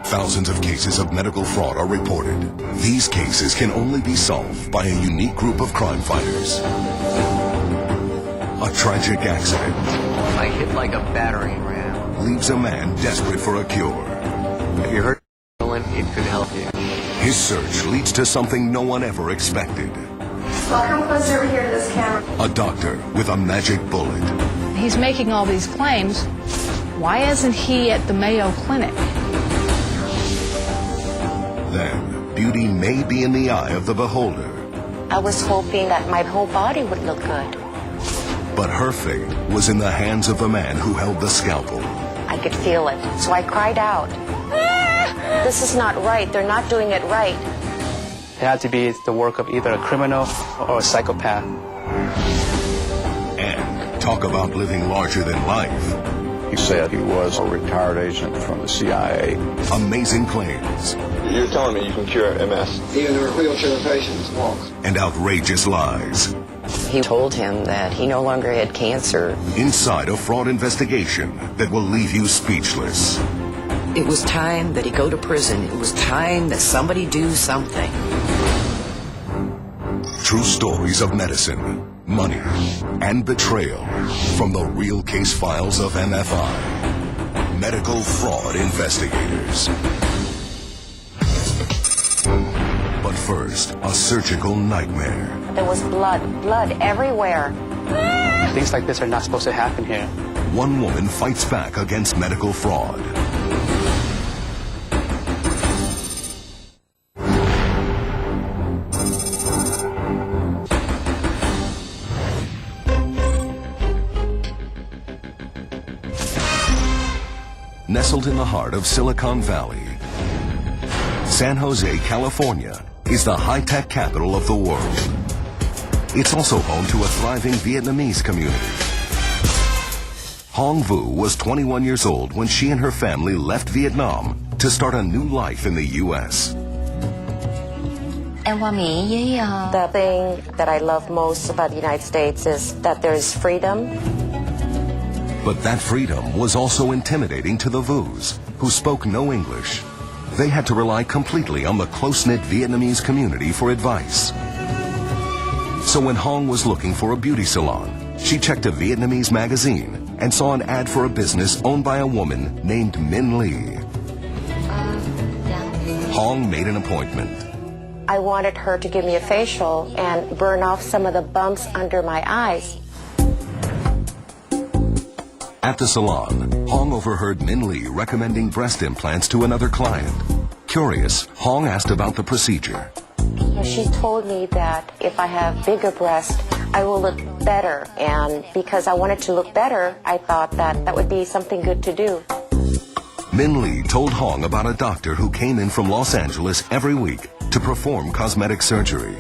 Thousands of cases of medical fraud are reported. These cases can only be solved by a unique group of crime fighters. A tragic accident I hit like a battering ram. leaves a man desperate for a cure. If you hurt Nguyen, it could help you. His search leads to something no one ever expected. Well, come closer over here to this camera. A doctor with a magic bullet. He's making all these claims. Why isn't he at the Mayo Clinic? Then, beauty may be in the eye of the beholder, I was hoping that my whole body would look good. but her fate was in the hands of the man who held the scalpel. I could feel it, so I cried out. This is not right. They're not doing it right. It had to be the work of either a criminal or a psychopath. And talk about living larger than life. He said he was a retired agent from the CIA. Amazing claims You're telling me you can cure MS? Even the wheelchair patients walk. and outrageous lies. He told him that he no longer had cancer. Inside a fraud investigation that will leave you speechless. It was time that he go to prison. It was time that somebody do something. True stories of medicine, money, and betrayal from the real case files of MFI. Medical Fraud Investigators. But first, a surgical nightmare. There was blood everywhere. Things like this are not supposed to happen here. One woman fights back against medical fraud. Nestled in the heart of Silicon Valley, San Jose, California, is the high-tech capital of the world. It's also home to a thriving Vietnamese community. Hong Vu was 21 years old when she and her family left Vietnam to start a new life in the U.S. Em qua Mỹ với The thing that I love most about the United States is that there's freedom. But that freedom was also intimidating to the Vus, who spoke no English. They had to rely completely on the close-knit Vietnamese community for advice. So when Hong was looking for a beauty salon, she checked a Vietnamese magazine and saw an ad for a business owned by a woman named Minh Le. Hong made an appointment. I wanted her to give me a facial and burn off some of the bumps under my eyes. At the salon, Hong overheard Minh Le recommending breast implants to another client. Curious, Hong asked about the procedure. She told me that if I have bigger breasts, I will look better. And because I wanted to look better, I thought that that would be something good to do. Minh Le told Hong about a doctor who came in from Los Angeles every week to perform cosmetic surgery.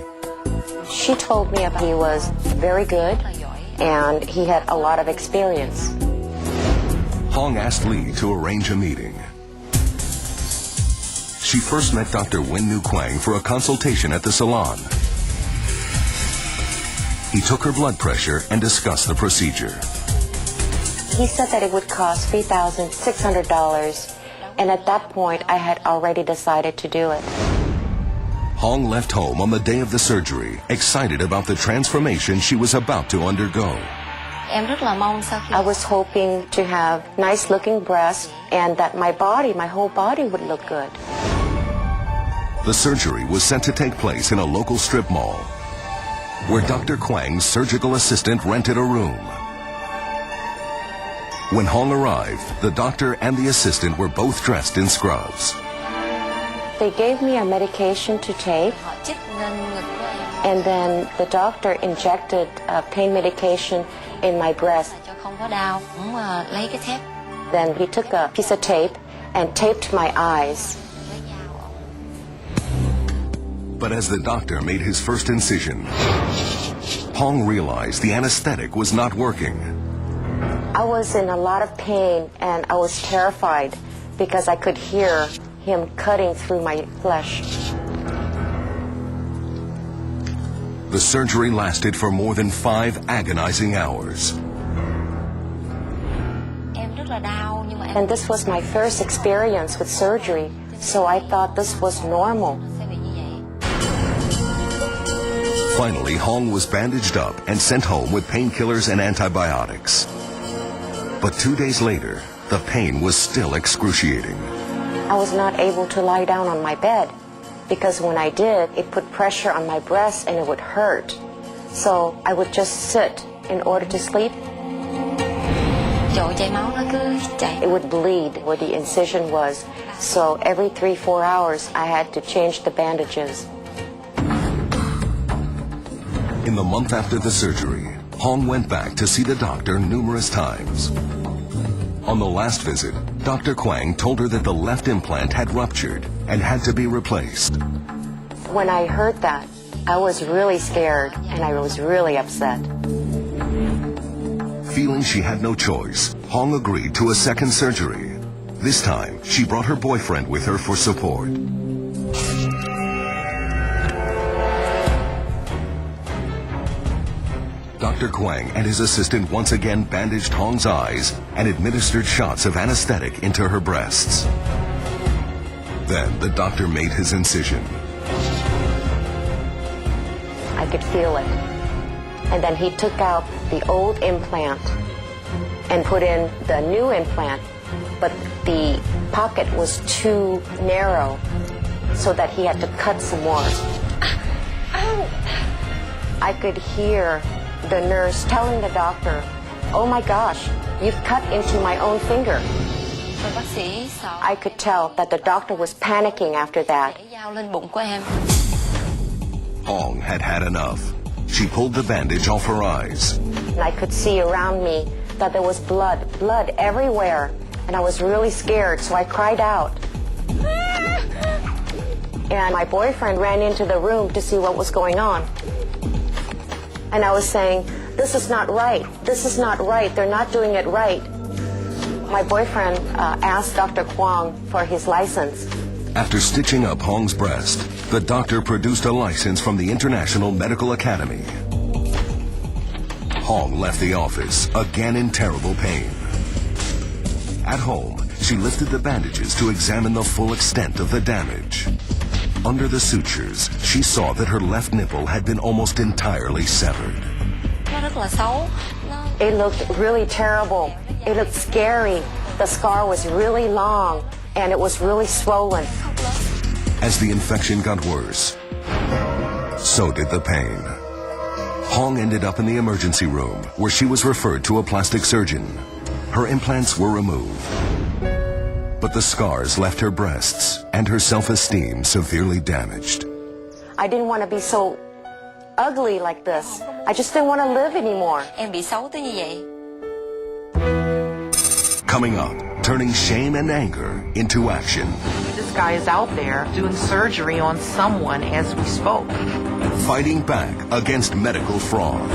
She told me he was very good and he had a lot of experience. Hong asked Lee to arrange a meeting. She first met Dr. Nguyen for a consultation at the salon. He took her blood pressure and discussed the procedure. He said that it would cost $3,600, and at that point I had already decided to do it. Hong left home on the day of the surgery, excited about the transformation she was about to undergo. I was hoping to have nice-looking breasts and that my whole body would look good. The surgery was set to take place in a local strip mall, where Dr. Kwang's surgical assistant rented a room. When Hong arrived, the doctor and the assistant were both dressed in scrubs. They gave me a medication to take, and then the doctor injected pain medication in my breast. Then he took a piece of tape and taped my eyes. But as the doctor made his first incision, Hong realized the anesthetic was not working. I was in a lot of pain and I was terrified because I could hear him cutting through my flesh. The surgery lasted for more than 5 agonizing hours. And this was my first experience with surgery, So I thought this was normal. Finally, Hong was bandaged up and sent home with painkillers and antibiotics. But 2 days later, the pain was still excruciating. I was not able to lie down on my bed because when I did, it put pressure on my breast and it would hurt. So I would just sit in order to sleep. It would bleed where the incision was. So every 3-4 hours, I had to change the bandages. In the month after the surgery, Hong went back to see the doctor numerous times. On the last visit, Dr. Kwang told her that the left implant had ruptured and had to be replaced. When I heard that, I was really scared and I was really upset. Feeling she had no choice, Hong agreed to a second surgery. This time, she brought her boyfriend with her for support. Dr. Kwang and his assistant once again bandaged Hong's eyes and administered shots of anesthetic into her breasts. Then the doctor made his incision. I could feel it. And then he took out the old implant and put in the new implant, but the pocket was too narrow so that he had to cut some more. I could hear the nurse telling the doctor, "Oh my gosh, you've cut into my own finger." I could tell that the doctor was panicking after that. Hong had had enough. She pulled the bandage off her eyes. And I could see around me that there was blood everywhere. And I was really scared, so I cried out. And my boyfriend ran into the room to see what was going on. And I was saying, "This is not right. This is not right. They're not doing it right." My boyfriend asked Dr. Kwang for his license. After stitching up Hong's breast, the doctor produced a license from the International Medical Academy. Hong left the office, again in terrible pain. At home, she lifted the bandages to examine the full extent of the damage. Under the sutures, she saw that her left nipple had been almost entirely severed. It looked really terrible. It looked scary. The scar was really long and it was really swollen. As the infection got worse, so did the pain. Hong ended up in the emergency room where she was referred to a plastic surgeon. Her implants were removed, but the scars left her breasts and her self-esteem severely damaged. I didn't want to be so ugly like this. I just didn't want to live anymore. Coming up, turning shame and anger into action. This guy is out there doing surgery on someone as we spoke. Fighting back against medical fraud.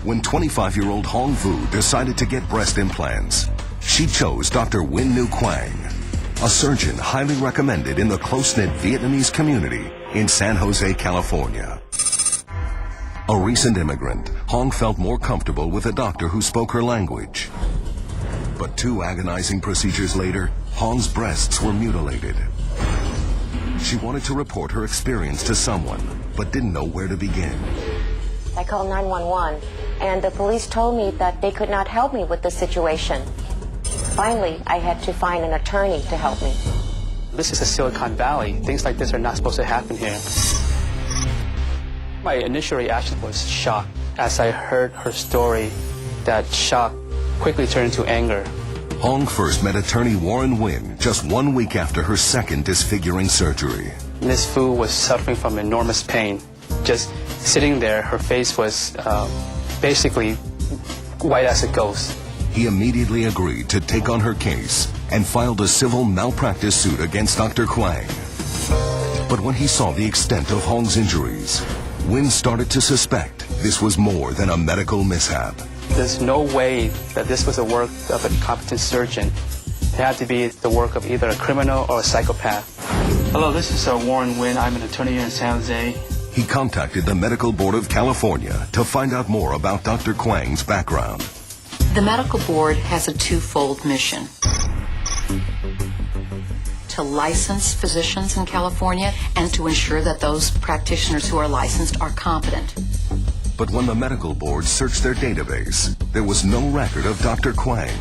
When 25-year-old Hong Vu decided to get breast implants, she chose Dr. Nguyen Kwang, a surgeon highly recommended in the close-knit Vietnamese community in San Jose, California. A recent immigrant, Hong felt more comfortable with a doctor who spoke her language. But 2 agonizing procedures later, Hong's breasts were mutilated. She wanted to report her experience to someone, but didn't know where to begin. I called 911, and the police told me that they could not help me with the situation. Finally, I had to find an attorney to help me. This is a Silicon Valley. Things like this are not supposed to happen here. My initial reaction was shock. As I heard her story, that shock quickly turned into anger. Hong first met attorney Warren Nguyen just 1 week after her second disfiguring surgery. Ms. Fu was suffering from enormous pain. Just sitting there, her face was basically white as a ghost. He immediately agreed to take on her case and filed a civil malpractice suit against Dr. Kwang. But when he saw the extent of Hong's injuries, Nguyen started to suspect this was more than a medical mishap. There's no way that this was the work of a competent surgeon. It had to be the work of either a criminal or a psychopath. Hello, this is Warren Nguyen. I'm an attorney here in San Jose. He contacted the Medical Board of California to find out more about Dr. Kwang's background. The medical board has a twofold mission: to license physicians in California and to ensure that those practitioners who are licensed are competent. But when the medical board searched their database, there was no record of Dr. Kwang.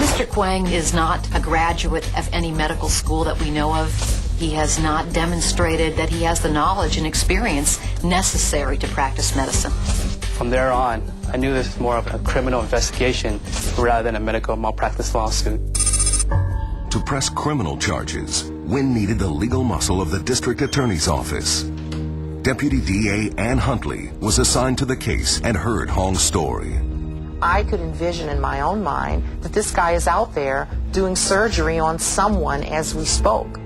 Mr. Kwang is not a graduate of any medical school that we know of. He has not demonstrated that he has the knowledge and experience necessary to practice medicine. From there on, I knew this was more of a criminal investigation rather than a medical malpractice lawsuit. To press criminal charges, Nguyen needed the legal muscle of the district attorney's office. Deputy DA Ann Huntley was assigned to the case and heard Hong's story. I could envision in my own mind that this guy is out there doing surgery on someone as we spoke.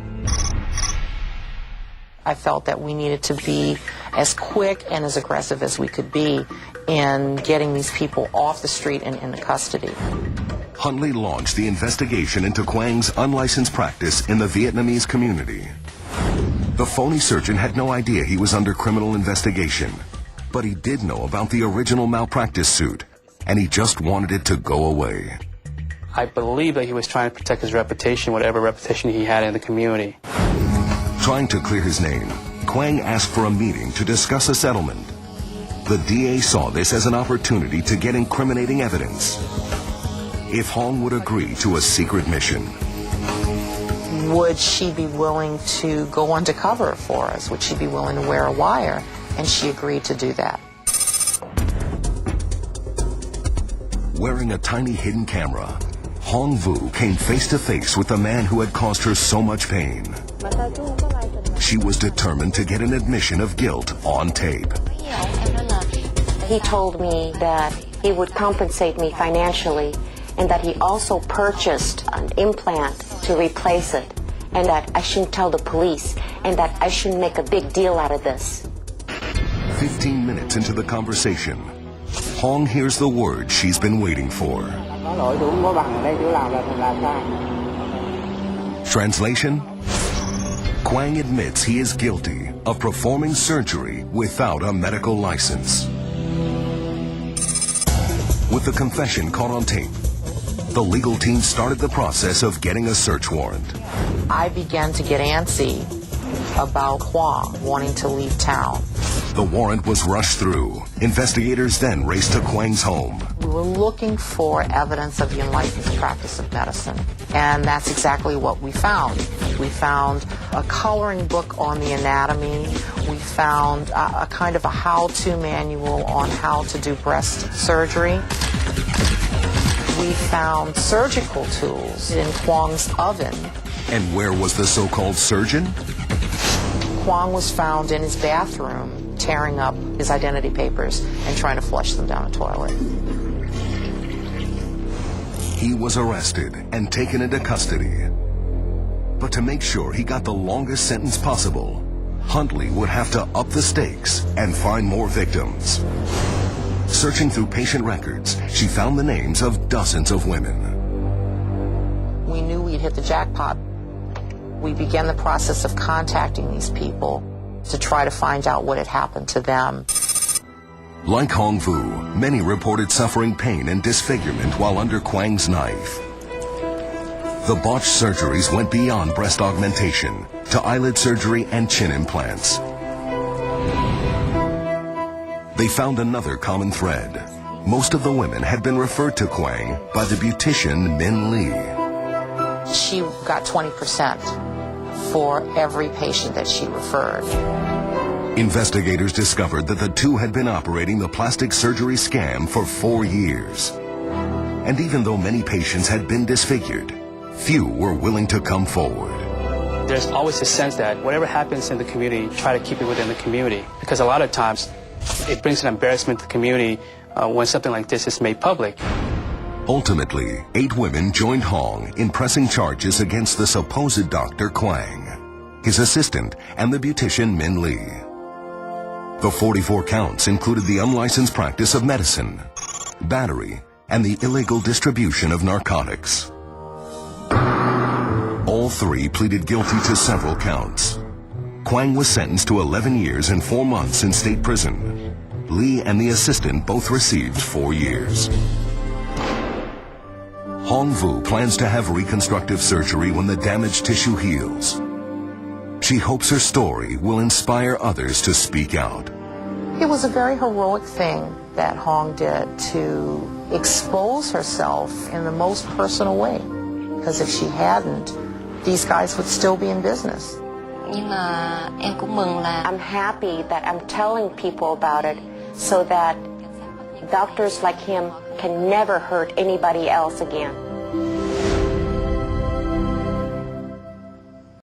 I felt that we needed to be as quick and as aggressive as we could be in getting these people off the street and into custody. Huntley launched the investigation into Kwang's unlicensed practice in the Vietnamese community. The phony surgeon had no idea he was under criminal investigation, but he did know about the original malpractice suit, and he just wanted it to go away. I believe that he was trying to protect his reputation, whatever reputation he had in the community. Trying to clear his name, Kwang asked for a meeting to discuss a settlement. The DA saw this as an opportunity to get incriminating evidence. If Hong would agree to a secret mission. Would she be willing to go undercover for us? Would she be willing to wear a wire? And she agreed to do that. Wearing a tiny hidden camera, Hong Vu came face to face with the man who had caused her so much pain. She was determined to get an admission of guilt on tape. He told me that he would compensate me financially and that he also purchased an implant to replace it, and that I shouldn't tell the police, and that I shouldn't make a big deal out of this. 15 minutes into the conversation, Hong hears the word she's been waiting for. Translation? Kwang admits he is guilty of performing surgery without a medical license. With the confession caught on tape, the legal team started the process of getting a search warrant. I began to get antsy about Kwang wanting to leave town. The warrant was rushed through. Investigators then raced to Kwang's home. We were looking for evidence of the unlicensed practice of medicine, and that's exactly what we found. We found a coloring book on the anatomy. We found a kind of a how-to manual on how to do breast surgery. We found surgical tools in Kwang's oven. And where was the so-called surgeon? Kwang was found in his bathroom, tearing up his identity papers and trying to flush them down a toilet. He was arrested and taken into custody. But to make sure he got the longest sentence possible, Huntley would have to up the stakes and find more victims. Searching through patient records, she found the names of dozens of women. We knew we'd hit the jackpot. We began the process of contacting these people to try to find out what had happened to them. Like Hong Vu, many reported suffering pain and disfigurement while under Kwang's knife. The botched surgeries went beyond breast augmentation to eyelid surgery and chin implants. They found another common thread. Most of the women had been referred to Kwang by the beautician Min Lee. She got 20% for every patient that she referred. Investigators discovered that the two had been operating the plastic surgery scam for 4 years. And even though many patients had been disfigured, few were willing to come forward. There's always a sense that whatever happens in the community, try to keep it within the community. Because a lot of times, it brings an embarrassment to the community when something like this is made public. Ultimately, 8 women joined Hong in pressing charges against the supposed Dr. Kwang, his assistant, and the beautician Min Lee. The 44 counts included the unlicensed practice of medicine, battery, and the illegal distribution of narcotics. All All three pleaded guilty to several counts. Quang was sentenced to 11 years and 4 months in state prison. Lee and the assistant both received 4 years. Hong Vu plans to have reconstructive surgery when the damaged tissue heals. She hopes her story will inspire others to speak out. It was a very heroic thing that Hong did to expose herself in the most personal way. Because if she hadn't, these guys would still be in business. I'm happy that I'm telling people about it so that doctors like him can never hurt anybody else again.